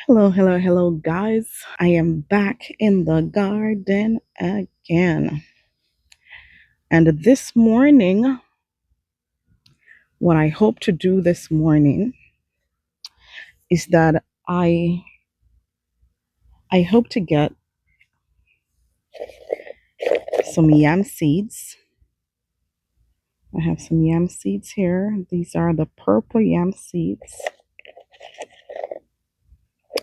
Hello, hello, hello, guys. I am back in the garden again. And this morning, what I hope to do this morning is that I hope to get some yam seeds. I have some yam seeds here. These are the purple yam seeds.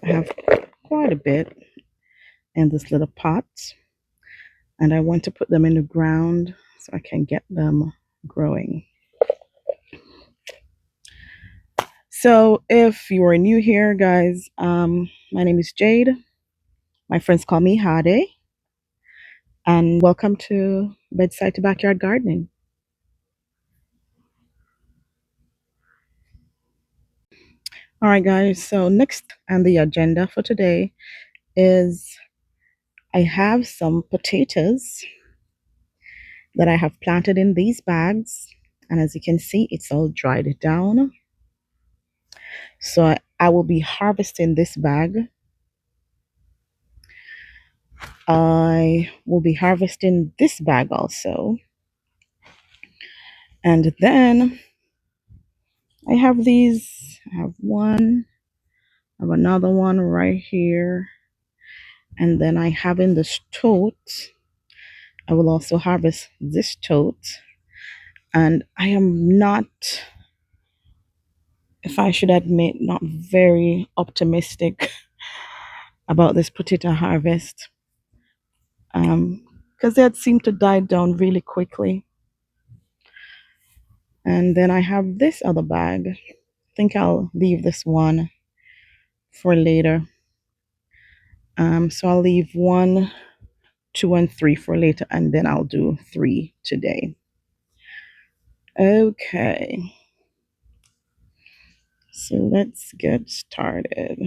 I have quite a bit in this little pot, and I want to put them in the ground so I can get them growing. So, if you are new here, guys, my name is Jade. My friends call me Hade, and welcome to Bedside to Backyard Gardening. All right, guys. So, next on the agenda for today is I have some potatoes that I have planted in these bags. And as you can see, it's all dried down. So, I will be harvesting this bag. I will be harvesting this bag also. And then I have these. I have one, I have another one right here. And then I have in this tote, I will also harvest this tote. And I am not, if I should admit, not very optimistic about this potato harvest. Because they had seemed to die down really quickly. And then I have this other bag. I think I'll leave this one for later. So I'll leave 1, 2, and 3 for later, and then I'll do 3 today. Okay. So let's get started.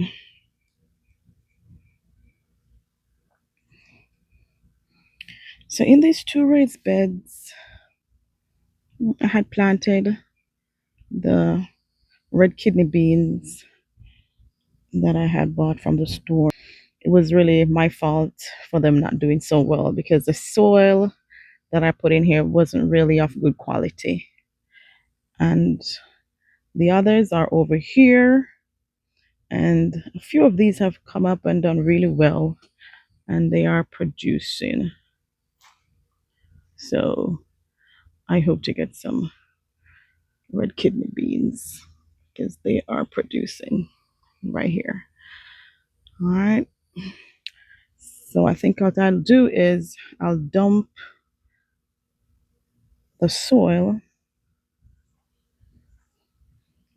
So in these 2 raised beds, I had planted the red kidney beans that I had bought from the store. It was really my fault for them not doing so well because the soil that I put in here wasn't really of good quality. And the others are over here, and a few of these have come up and done really well, and they are producing. So I hope to get some red kidney beans because they are producing right here. All right. So I think what I'll do is I'll dump the soil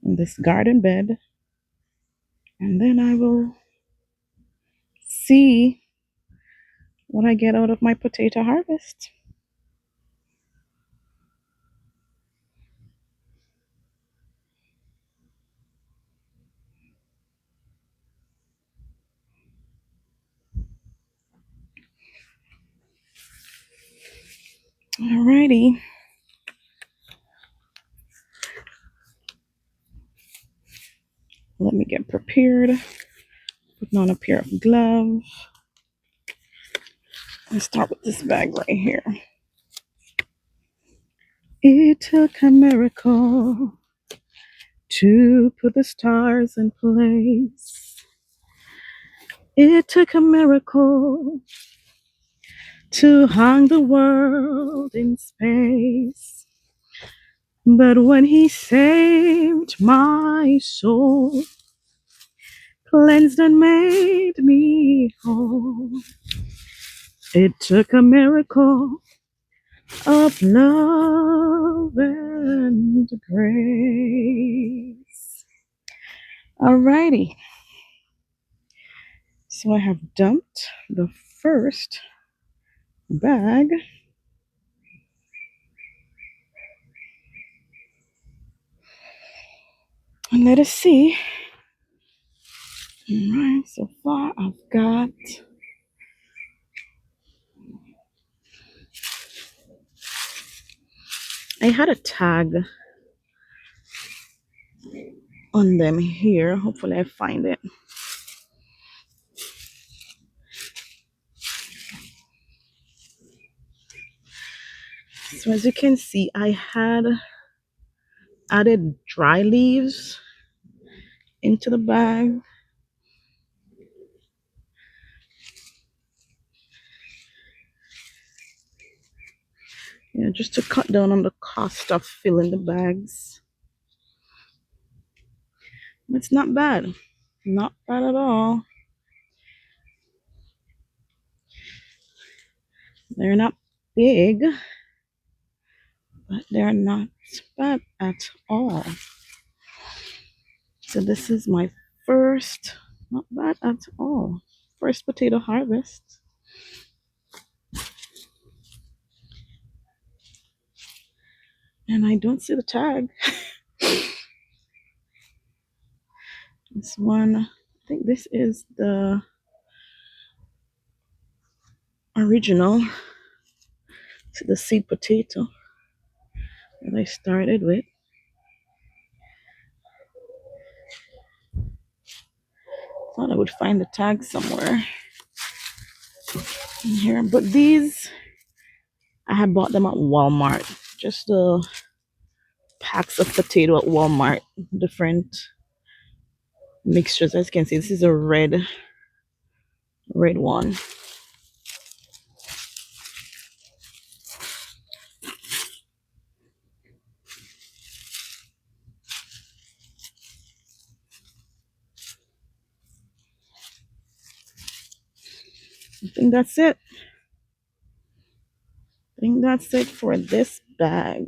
in this garden bed, and then I will see what I get out of my potato harvest. Alrighty. Let me get prepared. Putting on a pair of gloves. Let's start with this bag right here. It took a miracle to put the stars in place. It took a miracle to hang the world in space. But when he saved my soul, cleansed and made me whole, it took a miracle of love and grace. Alrighty. So I have dumped the first bag. And let us see. Alright, so far I've got I had a tag on them here. Hopefully I find it. So as you can see, I had added dry leaves into the bag. Yeah, just to cut down on the cost of filling the bags. It's not bad. Not bad at all. They're not big, but they're not bad at all. So this is my first, not bad at all, first potato harvest. And I don't see the tag. This one, I think this is the original, to the seed potato that I started with. Thought I would find the tag somewhere in here, but these I had bought them at Walmart. Just the packs of potato at Walmart, different mixtures. As you can see, this is a red one. I think that's it. I think that's it for this bag.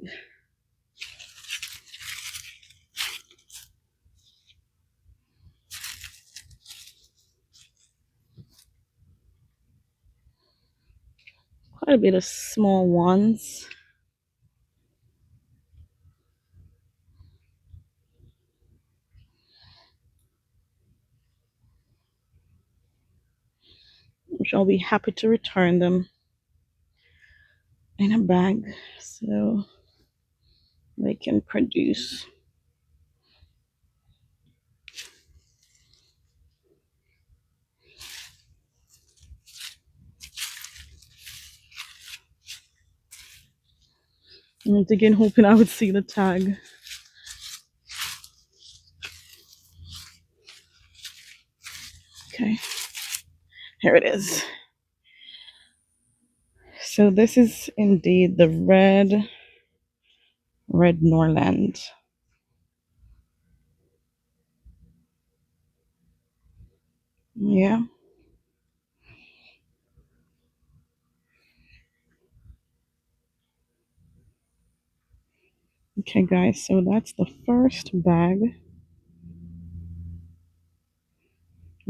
Quite a bit of small ones. Which I'll be happy to return them in a bag so they can produce. I'm again hoping I would see the tag. Okay, here it is. So this is indeed the red Norland. Yeah. Okay, guys, so that's the first bag.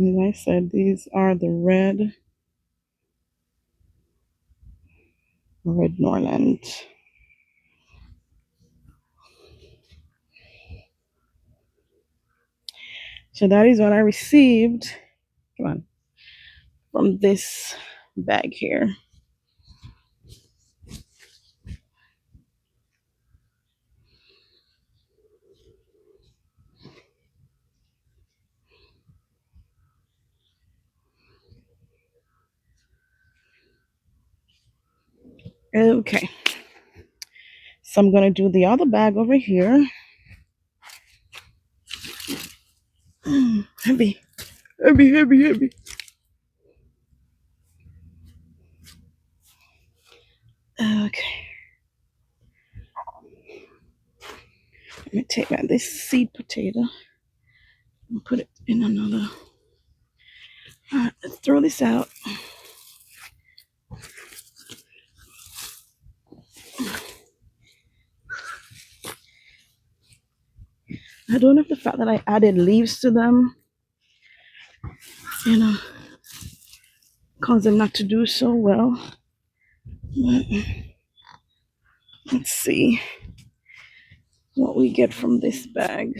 As I said, these are the red Norland. So that is what I received. Come on. From this bag here. Okay. So I'm going to do the other bag over here. Heavy. Heavy, heavy, heavy. Okay. Let me take out this seed potato and put it in another. All right, let's throw this out. I don't know if the fact that I added leaves to them, cause them not to do so well. But let's see what we get from this bag.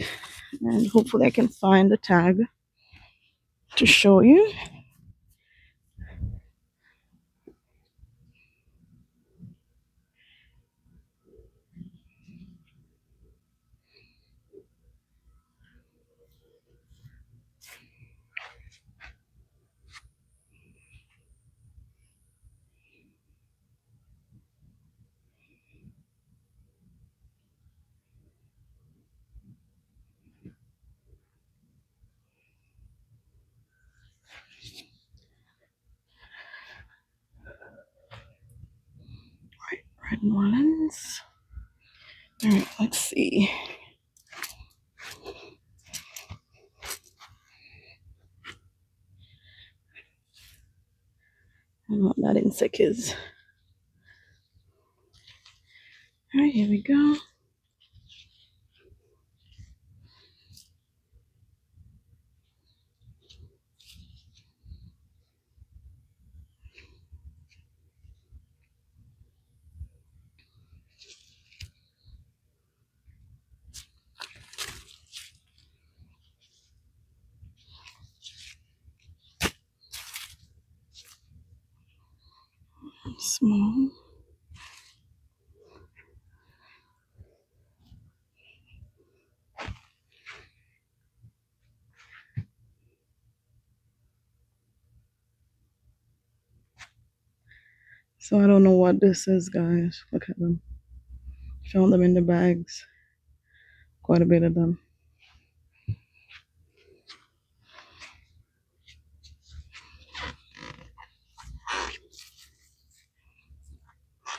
And hopefully I can find the tag to show you. New Orleans. All right, let's see. I don't know what that insect is. All right, here we go. Small. So I don't know what this is, guys. Look at them. Found them in the bags. Quite a bit of them.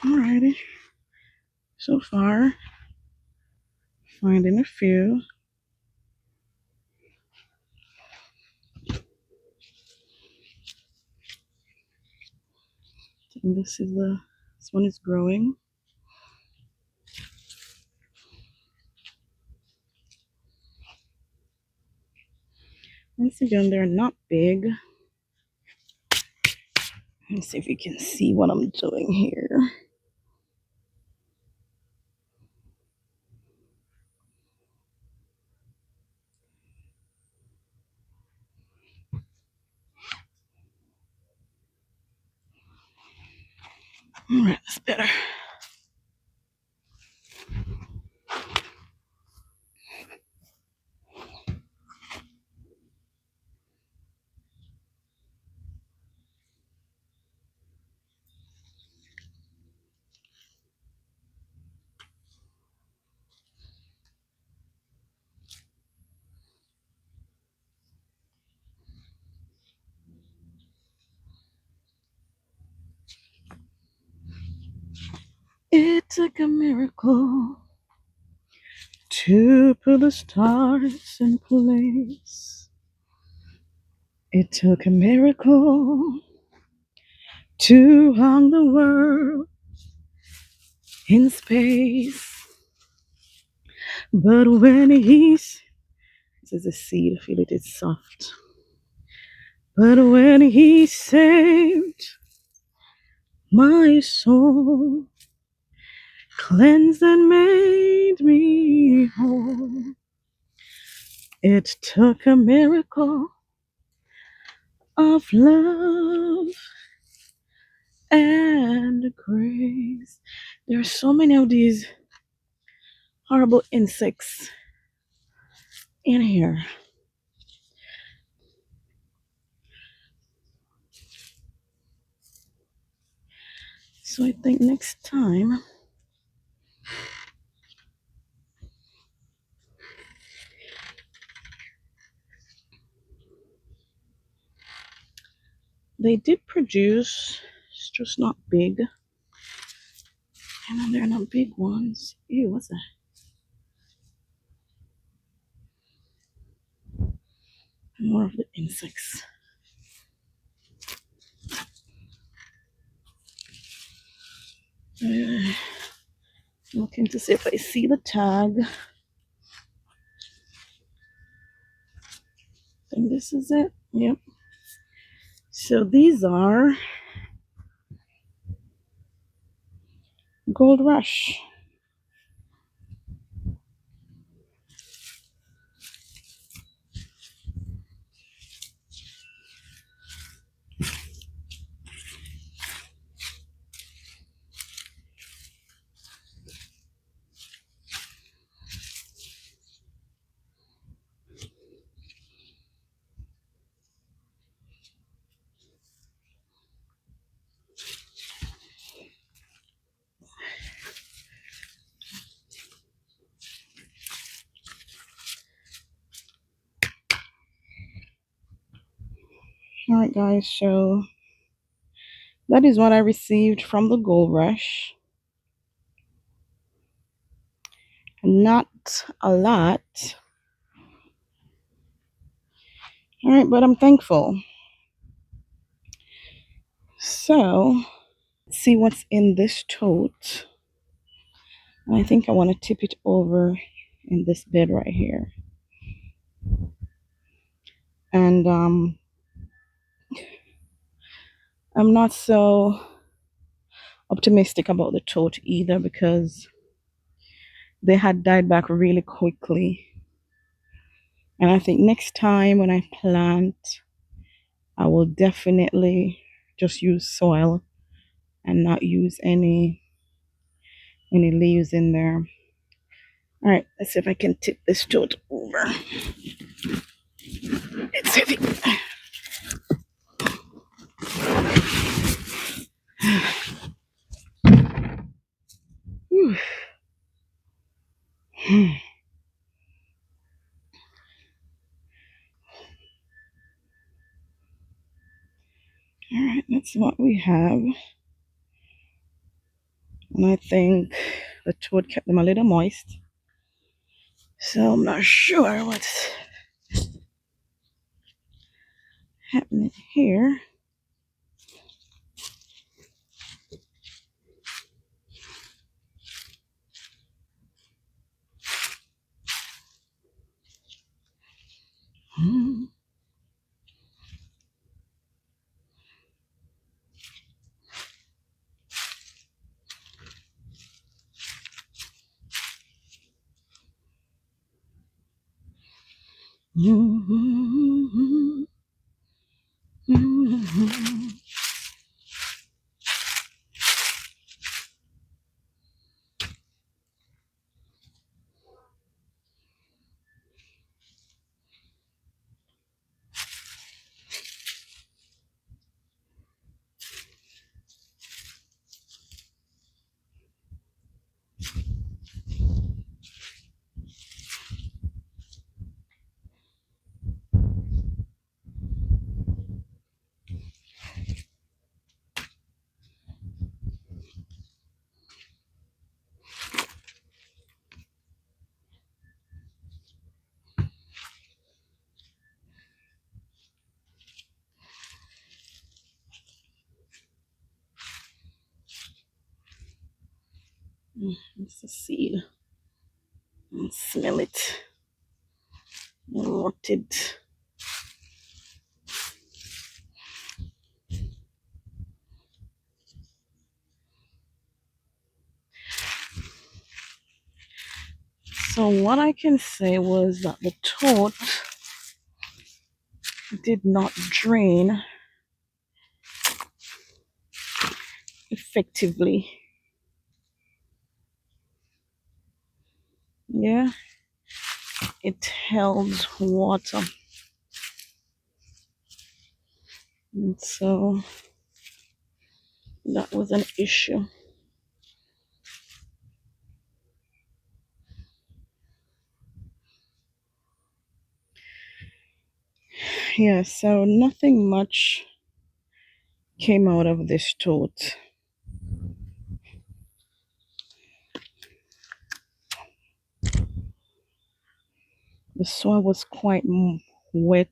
Alrighty. So far, finding a few. And this one is growing. Once again, they're not big. Let's see if you can see what I'm doing here. All right, that's better. It took a miracle to put the stars in place. It took a miracle to hang the world in space. But when this is a seed, I feel it is soft. But when he saved my soul, cleansed and made me whole, it took a miracle of love and grace. There are so many of these horrible insects in here. So I think next time they did produce, it's just not big. And they're not big ones. Ew, what's that? More of the insects. Looking to see if I see the tag. I think this is it. Yep. So these are Gold Rush. Alright guys, so that is what I received from the Gold Rush. Not a lot. All right, but I'm thankful. So, see what's in this tote. I think I want to tip it over in this bed right here. And I'm not so optimistic about the tote either because they had died back really quickly. And I think next time when I plant, I will definitely just use soil and not use any leaves in there. All right, let's see if I can tip this tote over. It's heavy. Whew. All right, that's what we have. And I think the toad kept them a little moist. So I'm not sure what's happening here. It's a seed. Smell it. Rotted. So what I can say was that the toad did not drain effectively. Yeah, it held water. And so that was an issue. Yeah, so nothing much came out of this toad. The soil was quite wet.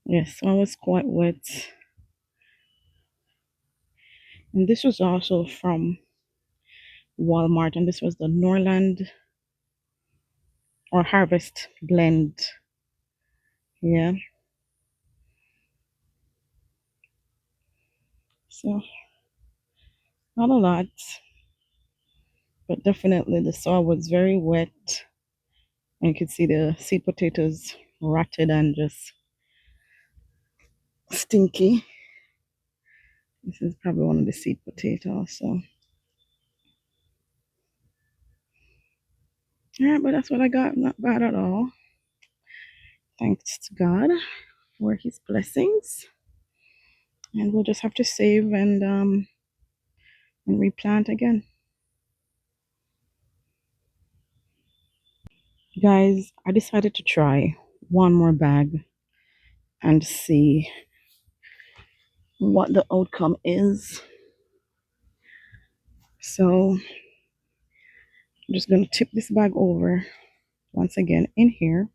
Yes, soil was quite wet. And this was also from Walmart, and this was the Norland or Harvest blend. Yeah. So not a lot, but definitely the soil was very wet. And you could see the sweet potatoes rotted and just stinky. This is probably one of the sweet potatoes. So yeah, but that's what I got. Not bad at all. Thanks to God for his blessings. And we'll just have to save and replant again. Guys, I decided to try one more bag and see what the outcome is. So I'm just going to tip this bag over once again in here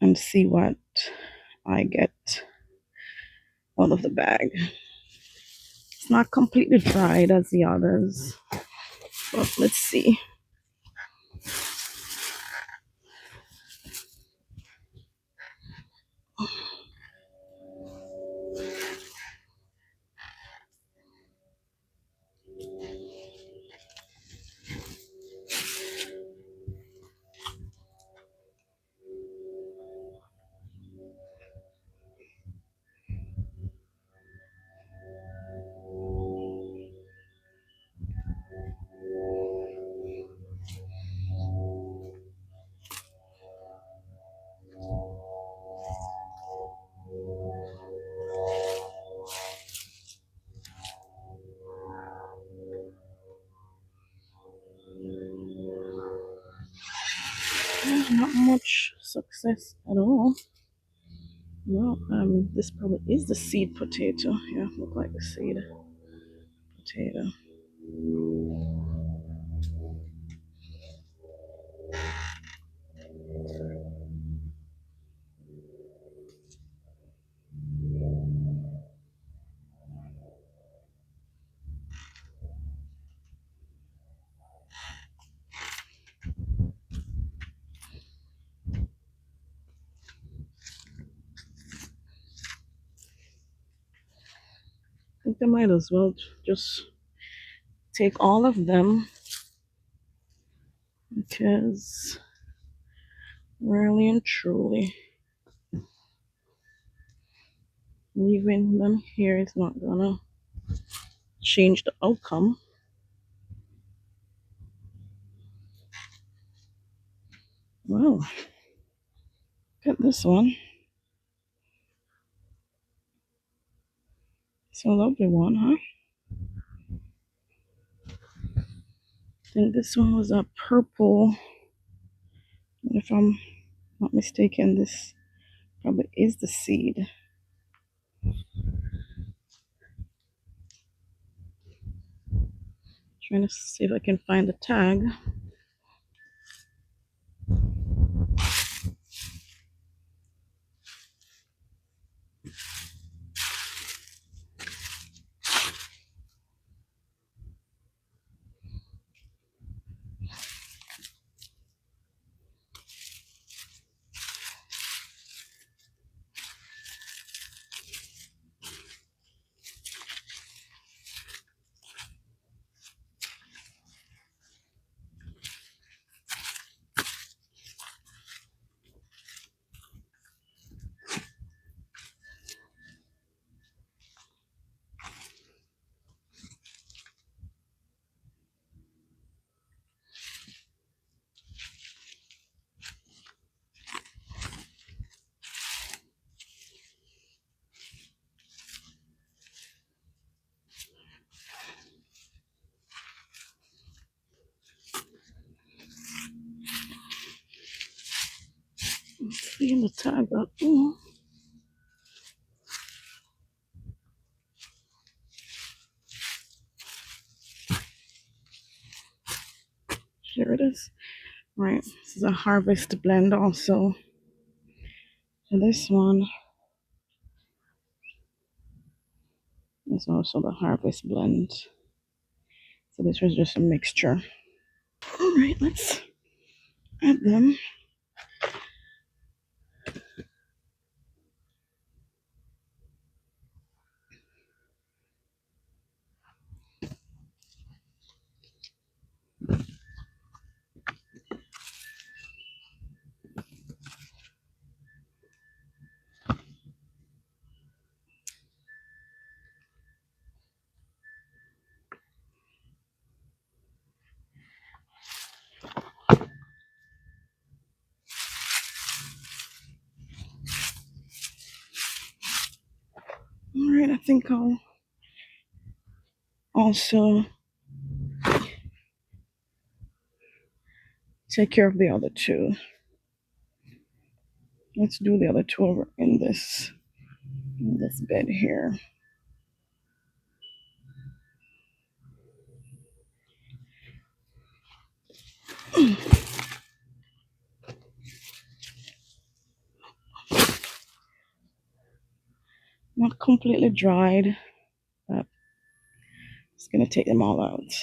and see what I get out of the bag. It's not completely dried as the others, but let's see. Not much success at all. Well, this probably is the seed potato. Yeah, look like the seed potato. I think I might as well just take all of them because really and truly leaving them here is not gonna change the outcome. Well, look at this one. It's a lovely one, huh? I think this one was a purple. If I'm not mistaken, this probably is the seed. Trying to see if I can find the tag. Seeing the tag up. Ooh. Here it is. Right, this is a harvest blend also. And this one is also the harvest blend. So this was just a mixture. All right, let's add them. All right, I think I'll also take care of the other two. Let's do the other two over in this bed here. Not completely dried, but it's gonna take them all out.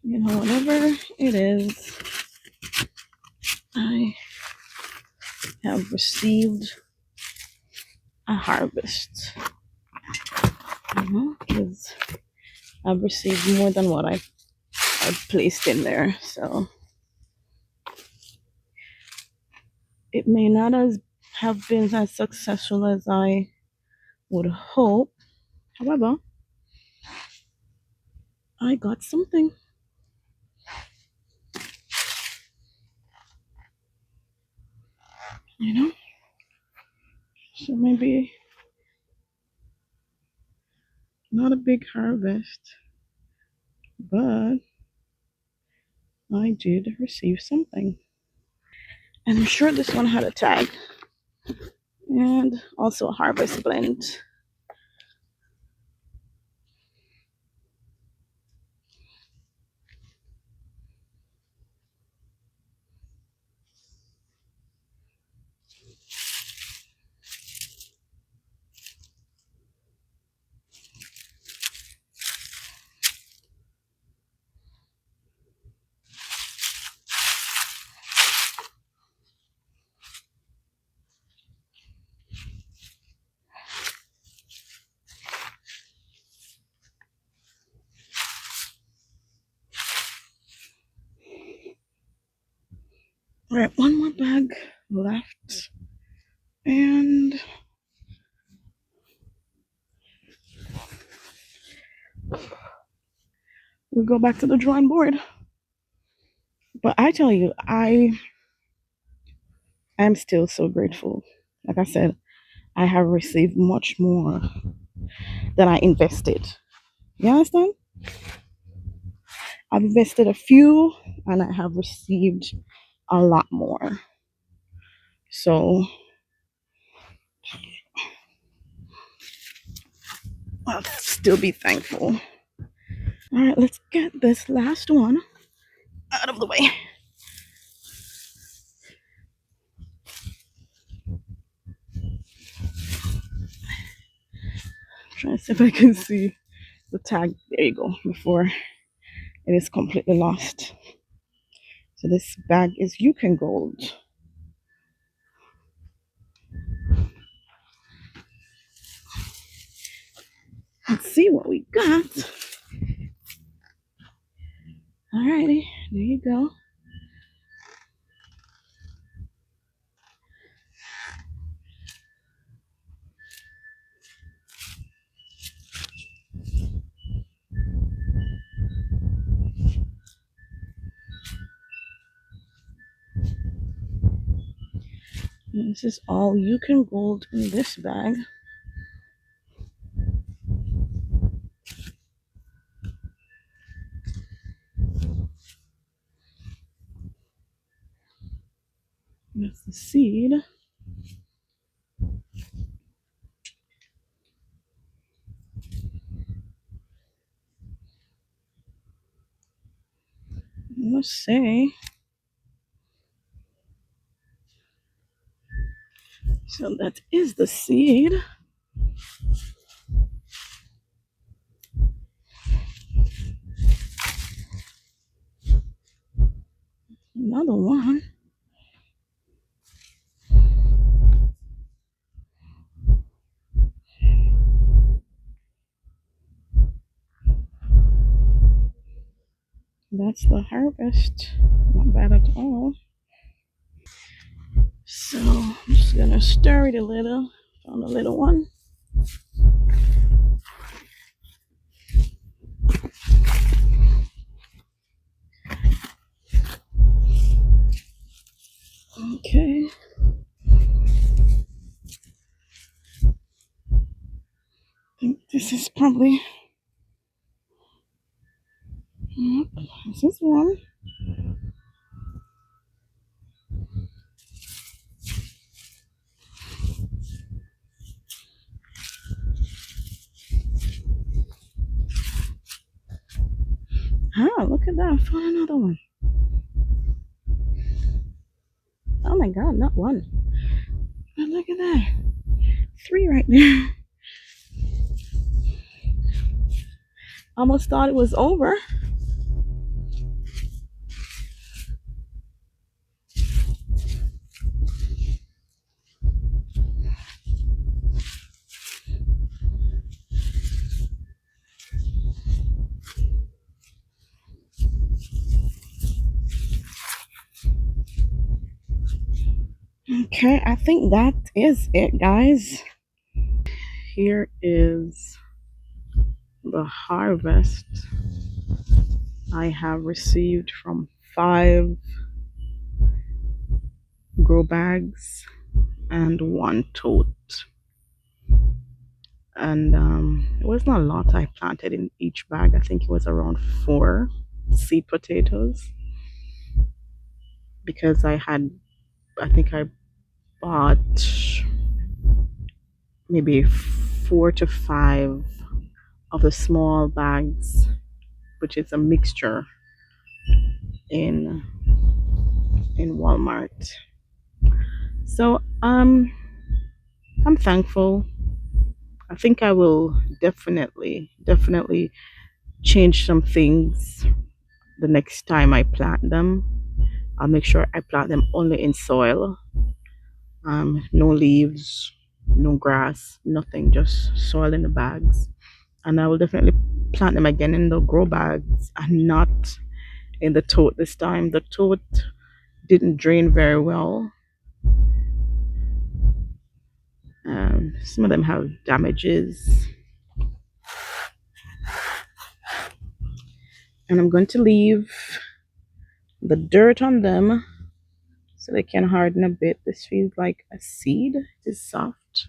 You know, whatever it is, I have received a harvest. Because I've received more than what I placed in there. So it may not have been as successful as I would hope. However, I got something, you know? So maybe not a big harvest, but I did receive something. And I'm sure this one had a tag and also a harvest blend. All right, one more bag left. And we go back to the drawing board. But I tell you, I am still so grateful. Like I said, I have received much more than I invested. You understand? I've invested a few and I have received a lot more. So I'll still be thankful. All right, let's get this last one out of the way. Trying to see if I can see the tag. There you go, before it is completely lost. So this bag is Yukon Gold. Let's see what we got. Alrighty, there you go. And this is all Yukon Gold in this bag. That's the seed. I must say, so that is the seed. Another one. That's the harvest. Not bad at all. So I'm just gonna stir it a little. Found a little one. Okay. This is probably. Yep, this is one. Ah, look at that. I found another one. Oh my god, not one. But look at that. Three right there. Almost thought it was over. Okay, I think that is it, guys. Here is the harvest I have received from 5 grow bags and 1 tote. And it was not a lot I planted in each bag. I think it was around 4 seed potatoes because I think I bought maybe 4 to 5 of the small bags, which is a mixture in Walmart. So I'm thankful. I think I will definitely change some things the next time I plant them. I'll make sure I plant them only in soil. No leaves, no grass, nothing, just soil in the bags. And I will definitely plant them again in the grow bags and not in the tote this time. The tote didn't drain very well. Some of them have damages. And I'm going to leave the dirt on them so they can harden a bit. This feels like a seed. It is soft.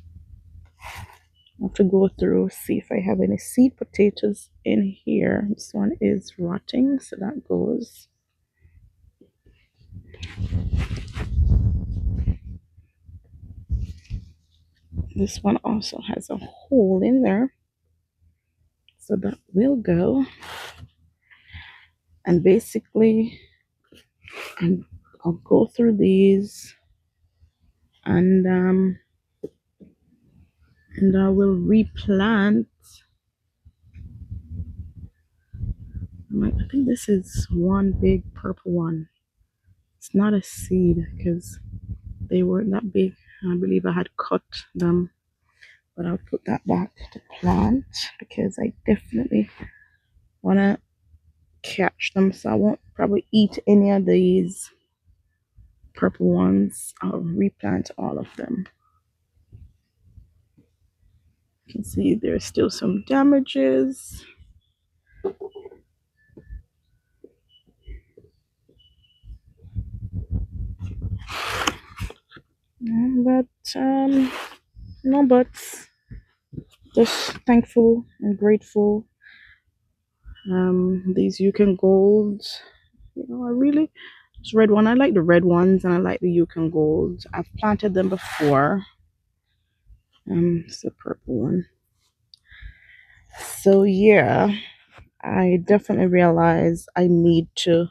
I have to go through, see if I have any seed potatoes in here. This one is rotting, so that goes. This one also has a hole in there, so that will go. And basically, I'll go through these and I will replant. I think this is one big purple one. It's not a seed because they weren't that big. I believe I had cut them, but I'll put that back to plant because I definitely want to catch them. So I won't probably eat any of these purple ones. I'll replant all of them. You can see there's still some damages. But no buts. Just thankful and grateful. These Yukon Golds, I really this red one. I like the red ones and I like the Yukon Golds. I've planted them before. It's the purple one. So yeah, I definitely realize I need to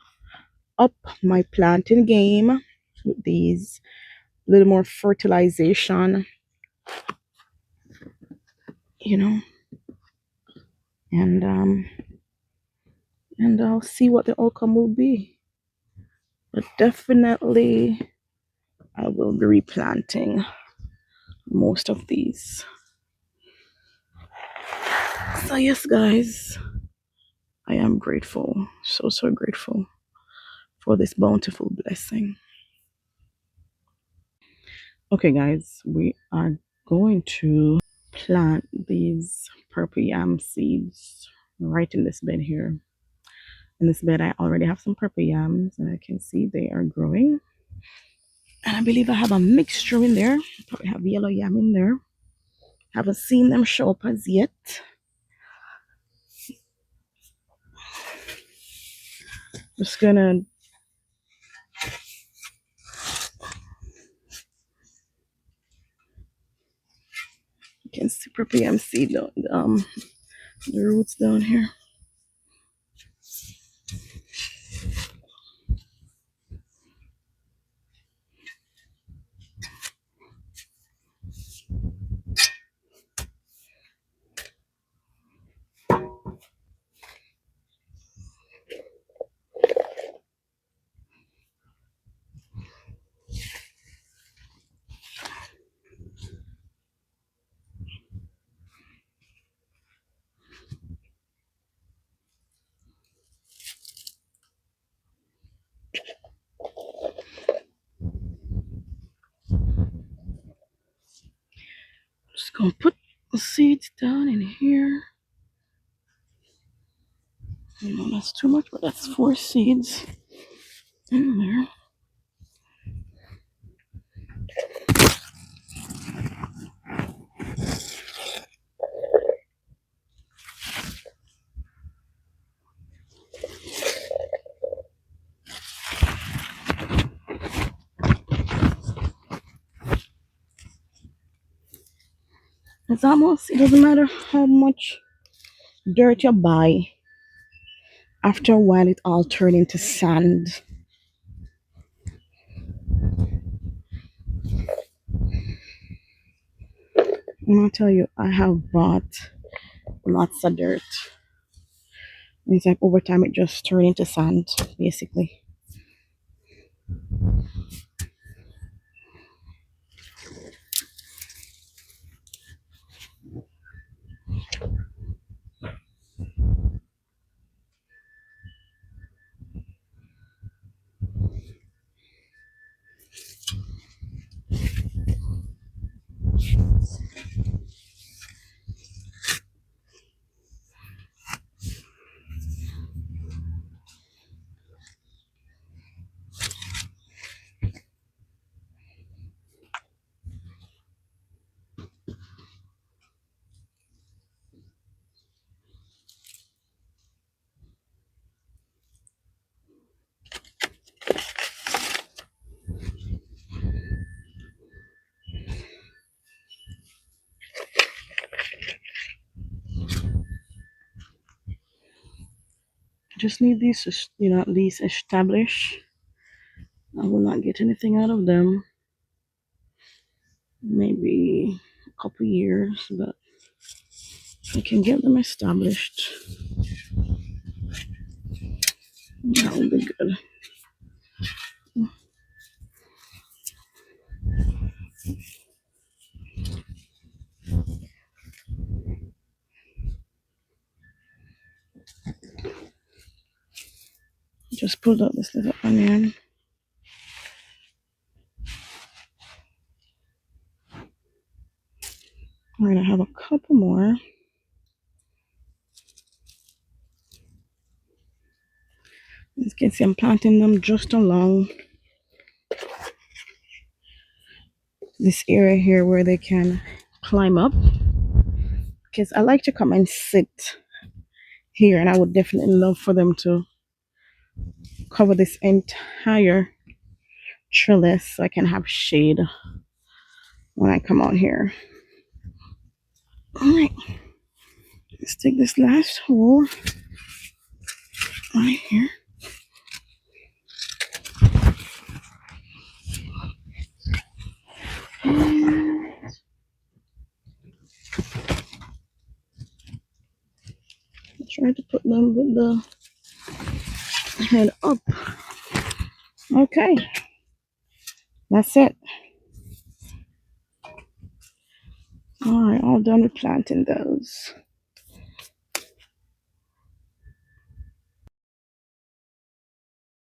up my planting game with these little more fertilization, you know, and I'll see what the outcome will be. But definitely I will be replanting most of these. So yes, guys, I am grateful, so grateful for this bountiful blessing. Okay, guys, we are going to plant these purple yam seeds right in this bed here. In this bed, I already have some purple yams, and I can see they are growing. And I believe I have a mixture in there. Probably have yellow yam in there. Haven't seen them show up as yet. Just gonna, you can see probably I'm see the roots down here. Just gonna put the seeds down in here. You know, that's too much, but that's 4 seeds in there. It's almost, it doesn't matter how much dirt you buy. After a while, it all turns into sand. And I'll tell you, I have bought lots of dirt. It's like over time, it just turned into sand, basically. I just need these to, at least establish. I will not get anything out of them. Maybe a couple years, but I can get them established. That will be good. Just pulled out this little onion. All right, I have a couple more. As you can see, I'm planting them just along this area here where they can climb up. Because I like to come and sit here, and I would definitely love for them to cover this entire trellis so I can have shade when I come out here. All right, let's take this last hole right here. And try to put them with the head up. Okay, that's it. All right, all done with planting those.